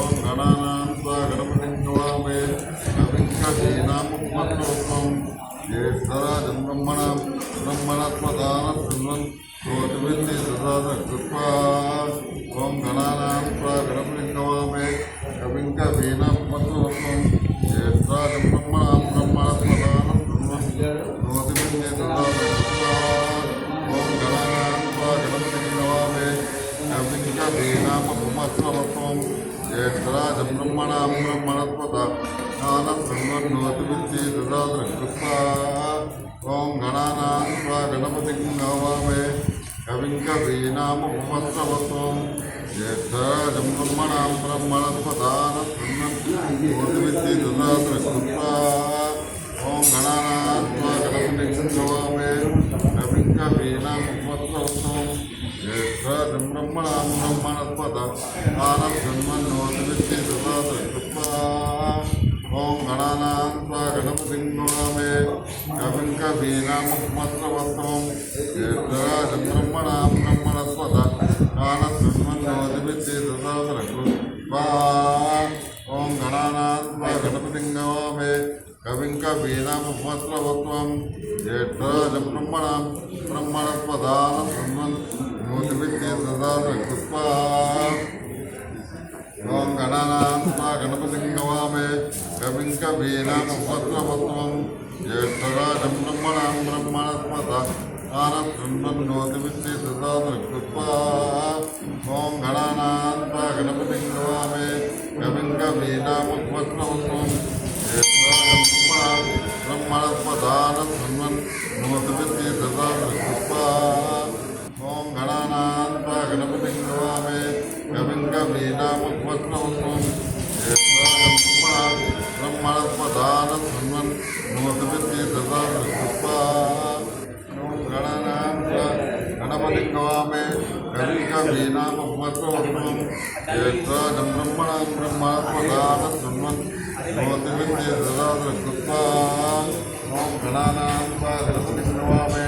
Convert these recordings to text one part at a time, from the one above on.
ओम गणानां त्वा गणपतिं नमामि कविं कवीनामुपमश्रवस्तमं ज्येष्ठराजं ब्रह्मणस्पदानं शृण्वन् नोतिभिः सदा कृत्वा ओम गणानां त्वा गणपतिं नमामि कविं कवीनामुपमश्रवस्तमं ज्येष्ठराजं ब्रह्मणस्पदानं शृण्वन् नोतिभिः सदा कृत्वा ओम गणानां त्वा गणपतिं नमामि कविं कवीनामुपमश्रवस्तमं ज्येष्ठराजं ब्रह्मणस्पदानं शृण्वन् नोतिभिः सदा कृत्वा ओम गणानां त्वा गणपतिं नमामि कविं कवीनामुपमश्रवस्तमं ज्येष्ठराजं ब्रह्मणस्पदानं शृण्वन् नोतिभिः सदा कृत्वा ओम गणानां त्वा गणपतिं नमामि कविं कवीनामुपमश्रवस्तमं ज्येष्ठराजं ब्रह्मणस्पदानं शृण्वन् नोतिभिः सदा कृत्वा ओम गणानां त्वा गणपतिं नमामि कविं कवीनामुपमश्रवस्तमं ज्येष्ठराजं ब्रह्मणस्पदानं शृण्वन् नोतिभिः सदा कृत्वा ओम गणानां त्वा गणपतिं नमामि कविं कवीनामुपमश्रवस्तमं ज्येष्ठराजं ब्रह्मणस्पदानं शृण्वन् नोतिभिः सदा कृत्वा ओम गणानां त्वा गणपतिं नमामि कविं कवीनामुपमश्रवस्तमं ज्येष्ठराजं ब्रह्मणस्पदानं शृण्वन् नोतिभिः सदा कृत्वा ओम गणानां त्वा गणपतिं नमामि कविं कवीनामुपमश्रवस्तमं ज्येष्ठराजं ब्रह्मणस्पदानं शृण्वन् नोतिभिः सदा कृत्वा ओम गणानां त्वा गणपतिं नमामि कविं कवीनामुपमश्रवस्तमं ज्येष्ठराजं ब्रह्मणस्पदानं शृण्वन् नोतिभिः सदा कृत्वा ओम गणानां त्वा गणपतिं नमामि कविं कवीनामुपमश्रवस्तमं ज्येष्ठराजं ब्रह्मणस्पदानं शृण्वन् नोतिभिः सदा कृत्वा ओम गणानां त्वा गणपतिं नमामि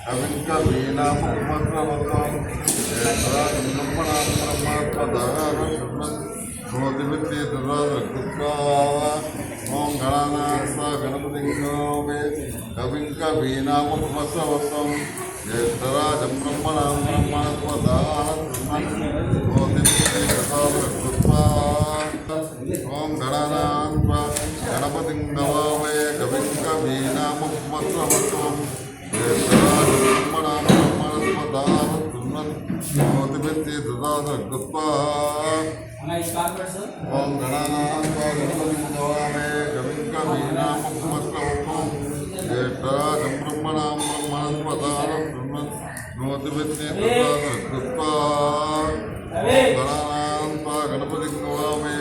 कविं कवीनामुपमश्रवस्तमं ज्येष्ठराजं ब्रह्मणस्पदानं शृण्वन् नोतिभिः सदा कृत्वा ओम गणानां त्वा गणपतिं नमामि कविं कवीनामुपमश्रवस्तमं ज्येष्ठराजं ब्रह्मणस्पदानं शृण्वन् नोतिभिः सदा कृत्वा ओम गणानां त्वा गणपतिं नमामि कविं कवीनामुपमश्रवस्तमं ज्येष्ठराजं ब्रह्मणस्पदानं शृण्वन् नोतिभिः सदा कृत्वा ओम गणानां त्वा गणपतिं नमामि कविं कवीनामुपमश्रवस्तमं ज्येष्ठराजं ब्रह्मणस्पदानं शृण्वन् नोतिभिः सदा कृत्वा ओम गणानां त्वा गणपतिं नमामि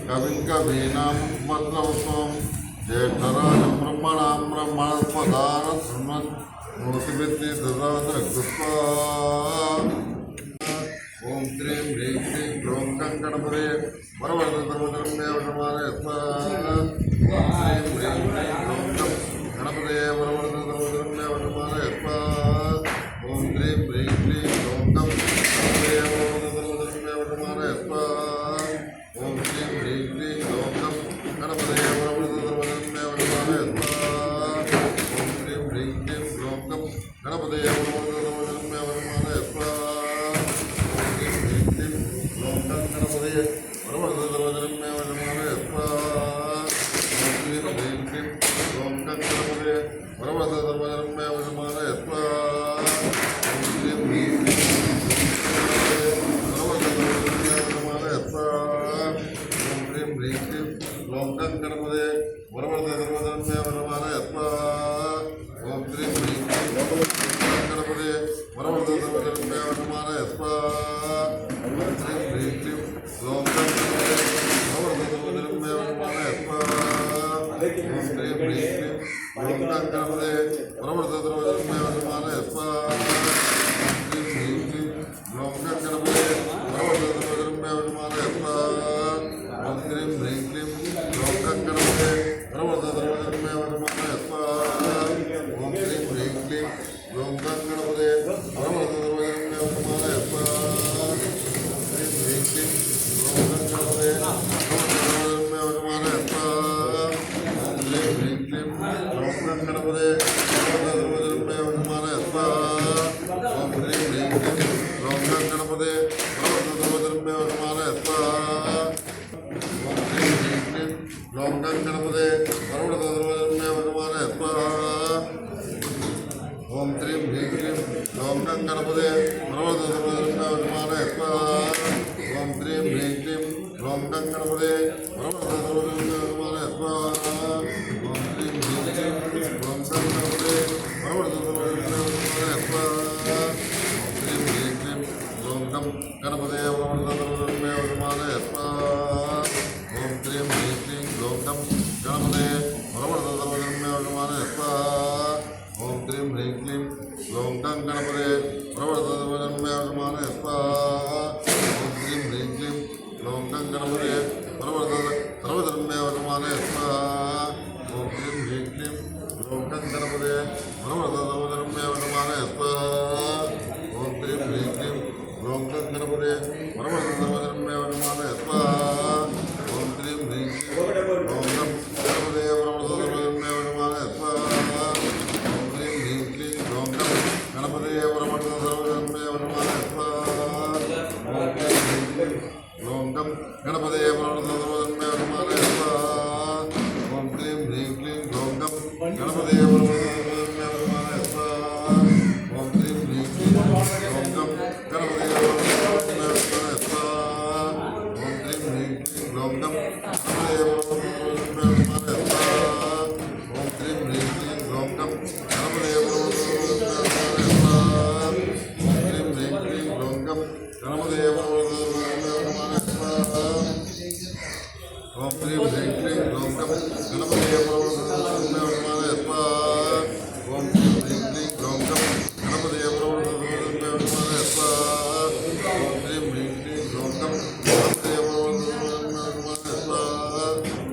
कविं कवीनामुपमश्रवस्तमं ज्येष्ठराजं ब्रह्मणस्पदानं शृण्वन् नोतिभिः सदा कृत्वा ओम श्रीं ह्रीं श्रीं क्लीं गणपतये वरवरदसर्वधर्मे वशमानय स्वाहा ओम श्रीं ह्रीं क्लीं गणपतये वरवरदसर्वधर्मे वशमानय स्वाहा ओम श्रीं ह्रीं क्लीं गणपतये वरवरदसर्वधर्मे वशमानय स्वाहा ओम श्रीं ह्रीं क्लीं गणपतये वरवरदसर्वधर्मे वशमानय स्वाहा ओम श्रीं ह्रीं क्लीं गणपतये वरवरदसर्वधर्मे वशमानय स्वाहा गणपतये वरवरदसर्वधर्मे वशमानय स्वाहा ओम श्रीं ह्रीं क्लीं गणपतये वरवरदसर्वधर्मे वशमानय स्वाहा ओम श्रीं ह्रीं क्लीं वरवरदसर्वधर्मे वशमानय स्वाहा ओम श्रीं ह्रीं क्लीं गणपतये वरवरदसर्वधर्मे वशमानय स्वाहा ओम श्रीं ह्रीं क्लीं गणपतये वरवरदसर्वधर्मे वशमानय स्वाहा ओम श्रीं ह्रीं क्लीं गणपतये वरवरदसर्वधर्मे वशमानय स्वाहा ओम श्रीं ह्रीं क्लीं गणपतये वरवरदसर्वधर्मे वशमानय स्वाहा ओम श्रीं ह्रीं क्लीं गणपतये वरवरदसर्वधर्मे वशमानय स्वाहा ओम श्रीं ह्रीं क्लीं गणपतये वरवरदसर्वधर्मे वशमानय स्वाहा ओम श्रीं ह्रीं क्लीं गणपतये वरवरदसर्वधर्मे वशमानय स्वाहा ओम श्रीं ह्रीं क्लीं गणपतये ഗണപതേ സർവ്വധർമ്മജന്മേ വശമാന സ്വാഹ. ഓം ശ്രീം ഹ്രീം ക്ലീം ഗ്ലൗം ഗം ഗണപതേ സർവ്വധർമ്മജന്മേ വശമാന സ്വാഹ. ഓം ശ്രീം ഹ്രീം ക്ലീം ഗ്ലൗം ഗം ഗണപതേ സർവ്വധർമ്മജന്മേ വശമാന സ്വാഹ. ഓം ശ്രീം ഹ്രീം ക്ലീം ഗ്ലൗം ഗം ഗണപതേ സർവ്വധർമ്മജന്മേ വശമാന സ്വാഹ. ഓം ശ്രീം ഹ്രീം ക്ലീം ഗ്ലൗം ഗം ഗണപതേ സർവ്വധർമ്മജന്മേ വശമാന സ്വാഹ. ഓം ശ്രീം ഹ്രീം ക്ലീം ഗ്ലൗം ഗം ഗണപതേ സർവ്വധർമ്മജന്മേ വശമാന സ്വാഹ. ഓം ശ്രീം ഹ്രീം ക്ലീം ഗ്ലൗം ഗം ഗണപതേ സർവ്വധർമ്മജന്മേ വശമാന സ്വാഹ. ഓം ശ്രീം ഹ്രീം ക്ലീം ഗ്ലൗം ഗം ഗണപതേ സർവ്വധർമ്മജന്മേ വശമാന സ്വാഹ. ഓം ശ്രീം ഹ്രീം ക്ലീം ഗ്ലൗം ഗം ഗണപതേ സർവ്വധർമ്മജന്മേ വശമാന സ്വാഹ. ഓം ശ്രീം ഹ്രീം ക്ലീം ഗ്ലൗം ഗം ഗണപതേ സർവ്വധർമ്മേ വശമാന സ്വാഹ. ഓം ശ്രീം ഹ്രീം ക്ലീം ഗ്ലൗം ഗം ഗണപതേ സർവ്വധർമ്മേ വശമാന സ്വാഹ. ഓം ശ്രീം ഹ്രീം ക്ലീം ഗ്ലൗം ഗം ഗണപതേ സർവ്വധർമ്മേ വശമാന സ്വാഹ. ഓം ശ്രീം ഹ്രീം ക്ലീം ഗ്ലൗം ഗം ഗണപതേ സർവ്വധർമ്മേ വശമാന സ്വാഹ. ഓം ശ്രീം ഹ്രീം ക്ലീം ഗ്ലൗം ഗം ഗണപതേ സർവ്വധർമ്മേ വശമാന സ്വാഹ. ഓം ശ്രീം ഹ്രീം ക്ലീം ഗ്ലൗം ഗം ഗണപതേ സർവ്വധർമ്മേ വശമാന സ്വാഹ. ഓം ശ്രീം ഹ്രീം ക്ലീം ഗ്ലൗം ഗം ഗണപതേ സർവ്വധർമ്മേ വശമാന സ്വാഹ. ഓം ശ്രീം ഹ്രീം ക്ലീം ഗ്ലൗം ഗം ഗണപതേ സർവ്വധർമ്മേ വശമാന സ്വാഹ. ഓം ശ്രീം ഹ്രീം ക്ലീം ഗ്ലൗം ഗം ഗണപതേ സർവ്വധർമ്മേ വശമാന സ്വാഹ. ഓം ശ്രീം ഹ്രീം ക്ലീം ഗ്ലൗം ഗം ഗണപതേ സർവ്വധർമ്മേ വശമാന സ്വാഹ. ഓം ശ്രീം ഹ്രീം ക്ലീം ഗ്ലൗം ഗം ഗണപതേ സർവ്വധർമ്മേ വശമാന സ്വാഹ. ഓം ശ്രീം ഹ്രീം ക്ലീം ഗ്ലൗം ഗം ഗണപതേ സർവ്വധർമ്മേ വശമാന സ്വാഹ. ഓം ശ്രീം ഹ്രീം ക്ലീം ഗ്ലൗം ഗം ഗണപതേ സർവ്വധർമ്മേ വശമാന സ്വാഹ. ഓം ശ്രീം ഹ്രീം ക്ലീം ഗ്ലൗം ഗം ഗണപതേ സർവ്വധർമ്മേ വശമാന സ്വാഹ. ഓം ശ്രീം ഹ്രീം ക്ലീം ഗ്ലൗം ഗം ഗണപതേ സർവ്വധർമ്മേ വശമാന സ്വാഹ. ഓം ശ്രീം ഹ്രീം ക്ലീം ഗ്ലൗം ഗം ഗണപതേ സർവ്വധർമ്മേ വശമാന സ്വാഹ.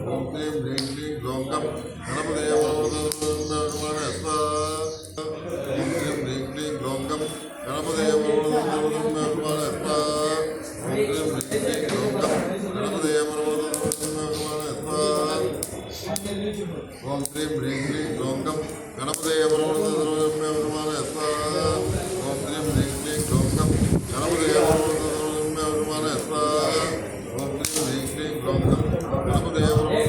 ഓം ശ്രീം ഹ്രീം ക്ലീം ഗ്ലൗം ഗം ഗണപതേ സർവ്വധർമ്മേ വശമാന സ്വാഹ. ഓം ശ്രീം ഹ്രീം ക്ലീം ഗ്ലൗം ഗം ഗണപതേ സർവ്വധർമ്മേ വശമാന സ്വാഹ. ഓം ശ്രീം ഹ്രീം ക്ലീം ഗ്ലൗം ഗം ഗണപതേ സർവ്വധർമ്മേ വശമാന സ്വാഹ. ഓം ശ്രീം ഹ്രീം ക്ലീം ഗ്ലൗം ഗം ഗണപതേ സർവ്വധർമ്മേ വശമാന സ്വാഹ. ഓം ശ്രീം ഹ്രീം ക്ലീം ഗ്ലൗം ഗം ഗണപതേ സർവ്വധർമ്മേ വശമാന സ്വാഹ. ഓം ശ്രീം ഹ്രീം ക്ലീം ഗ്ലൗം ഗം ഗണപതേ സർവ്വധർമ്മേ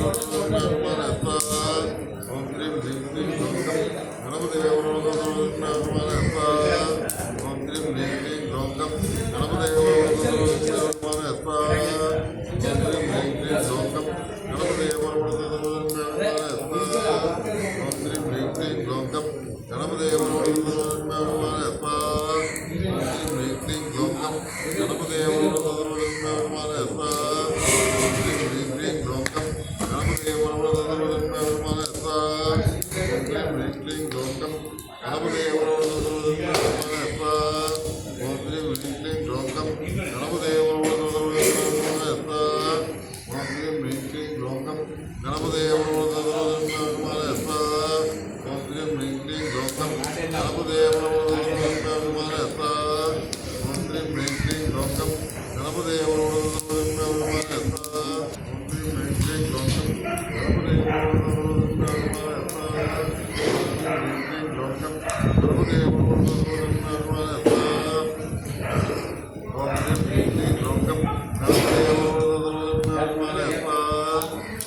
വശമാന സ്വാഹ. ഓം ശ്രീം ഹ്രീം ക്ലീം ഗ്ലൗം ഗം ഗണപതേ സർവ്വധർമ്മേ വശമാന സ്വാഹ. ഓം ശ്രീം ഹ്രീം ക്ലീം ഗ്ലൗം ഗം ഗണപതേ സർവ്വധർമ്മേ വശമാന സ്വാഹ. ഓം ശ്രീം ഹ്രീം ക്ലീം ഗ്ലൗം ഗം ഗണപതേ സർവ്വധർമ്മേ വശമാന സ്വാഹ. ഓം ശ്രീം ഹ്രീം ക്ലീം ഗ്ലൗം ഗം ഗണപതേ സർവ്വധർമ്മേ വശമാന സ്വാഹ. ഓം ശ്രീം ഹ്രീം ക്ലീം ഗ്ലൗം ഗം ഗണപതേ സർവ്വധർമ്മേ വശമാന സ്വാഹ. ഓം ശ്രീം ഹ്രീം ക്ലീം ഗ്ലൗം ഗം ഗണപതേ സർവ്വധർമ്മേ വശമാന സ്വാഹ. ഓം ശ്രീം ഹ്രീം ക്ലീം ഗ്ലൗം ഗം ഗണപതേ സർവ്വധർമ്മേ വശമാന സ്വാഹ. ഓം ശ്രീം ഹ്രീം ക്ലീം ഗ്ലൗം ഗം ഗണപതേ സർവ്വധർമ്മേ വശമാന സ്വാഹ. ഓം ശ്രീം ഹ്രീം ക്ലീം ഗ്ലൗം ഗം ഗണപതേ സർവ്വധർമ്മേ വശമാന സ്വാഹ. ഓം ശ്രീം ഹ്രീം ക്ലീം ഗ്ലൗം ഗം ഗണപതേ സർവ്വധർമ്മേ വശമാന സ്വാഹ. ഓം ശ്രീം ഹ്രീം ക്ലീം ഗ്ലൗം ഗം ഗണപതേ സർവ്വധർമ്മേ വശമാന സ്വാഹ. ഓം ശ്രീം ഹ്രീം ക്ലീം ഗ്ലൗം ഗം ഗണപതേ സർവ്വധർമ്മേ വശമാന സ്വാഹ.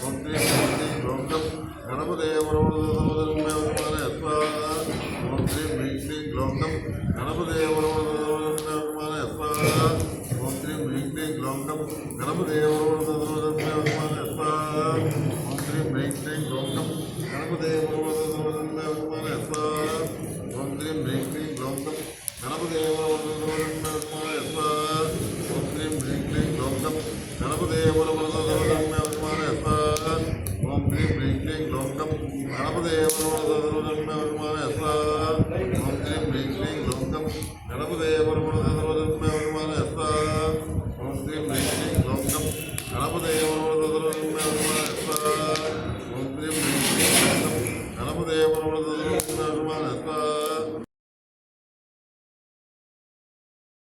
ഓം ശ്രീം ഹ്രീം ക്ലീം ഗ്ലൗം ഗം ഗണപതേ സർവ്വധർമ്മേ വശമാന സ്വാഹ. ഓം ശ്രീം ഹ്രീം ക്ലീം ഗ്ലൗം ഗം ഗണപതേ സർവ്വധർമ്മേ വശമാന സ്വാഹ. ഓം ശ്രീം ഹ്രീം ക്ലീം ഗ്ലൗം ഗം ഗണപതേ സർവ്വധർമ്മേ വശമാന സ്വാഹ. ഓം ശ്രീം ഹ്രീം ക്ലീം ഗ്ലൗം ഗം ഗണപതേ